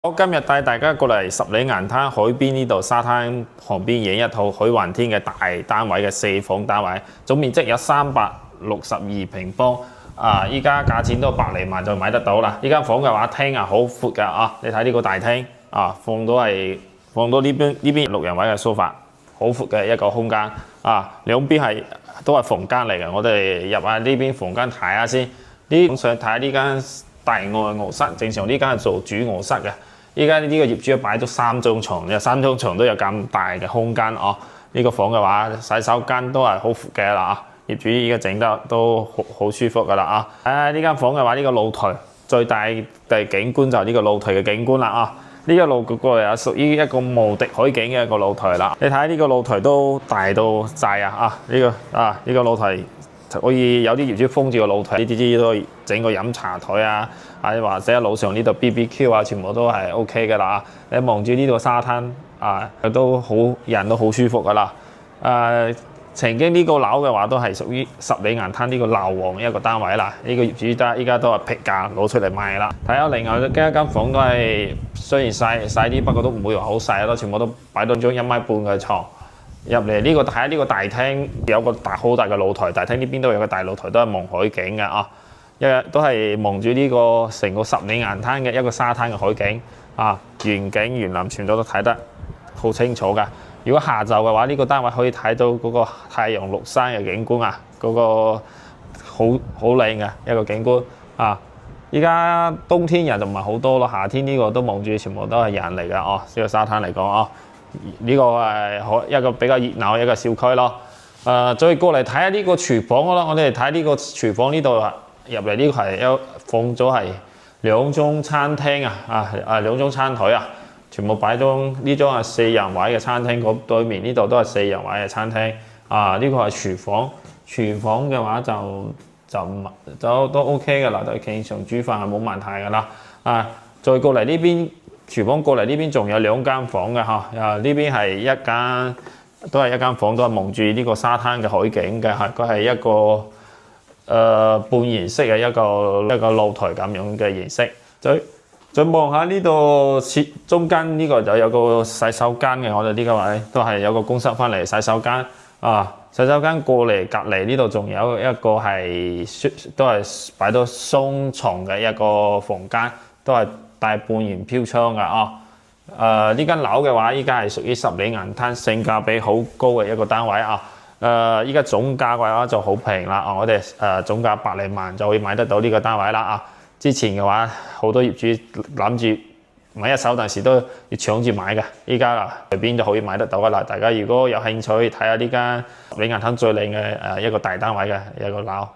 我今日帶大家過嚟十里岩灘海邊呢度沙灘旁邊影一套海環天嘅大單位嘅4房單位，總面積有362平方。依家價錢都百零萬就買得到啦。呢間房嘅話，廳好闊㗎啊！你睇呢個大廳放到呢邊6人位嘅 sofa， 好闊嘅一個空間兩邊都係房間嚟嘅。我哋入下呢邊房間睇下先。想睇下呢間大臥臥室，正常呢間係做主臥室嘅。依家呢個業主擺咗3張床，有3張床都有咁大嘅空間呢個房嘅話，洗手間都係好闊嘅啦業主依家整得都好舒服噶啦呢間房嘅話，呢個露台最大嘅景觀就係呢個露台嘅景觀啦呢個露台過嚟屬於一個無敵海景嘅一個露台啦。你睇下呢個露台都大到滯呢個露台。可以有啲業主封住個露台，呢啲都整個飲茶台或者樓上呢度 BBQ 全部都係 OK 嘅啦你望住呢度沙灘人都好舒服噶啦曾經呢個樓嘅話都係屬於十里岩灘呢個樓王一個單位啦。呢個業主依家都係劈價攞出嚟賣啦。睇下另外一間房都係雖然細啲，不過都唔會話好細咯，全部都擺到張1.5米嘅床。入嚟呢個睇下呢個大廳有個好大嘅露台，大廳呢邊都有個大露台，都係望海景嘅都係望住呢個成個十里岩灘嘅一個沙灘嘅海景園景園林全部都睇得好清楚㗎。如果下晝嘅話，呢個單位可以睇到嗰個太陽落山嘅景觀嗰個好靚嘅一個景觀依家冬天人就唔係好多咯，夏天呢個都望住全部都係人嚟㗎呢個沙灘嚟講呢個係一個比較熱鬧嘅一個小區咯。再過嚟睇下呢個廚房咯。我哋睇呢個廚房呢度入嚟呢個係放咗係2張餐廳2張餐台全部擺咗呢張係4人位嘅餐廳，嗰對面呢度都係4人位嘅餐廳呢個係廚房。廚房嘅話就都 OK 㗎啦，對正常煮飯係冇問題㗎啦再過嚟呢邊。廚房過嚟呢邊仲有2間房嘅呢邊係都係一間房，都係望住呢個沙灘嘅海景嘅佢係一個半圓式嘅一個露台咁樣嘅形式。再望下呢度中間呢個就有個洗手間嘅，我哋呢個位都係有個公室翻嚟洗手間洗手間過嚟隔離呢度仲有一個都係擺到雙床嘅一個房間，都係大半圓飄窗㗎呢間樓嘅話，依家係屬於十里岩灘性價比好高嘅一個單位依家總價嘅話就好平啦我哋總價百零萬就可以買得到呢個單位啦之前嘅話好多業主諗住買一手，但是都要搶住買嘅，依家隨便就可以買得到㗎啦。大家如果有興趣睇下呢間十里岩灘最靚嘅一個大單位嘅一個樓。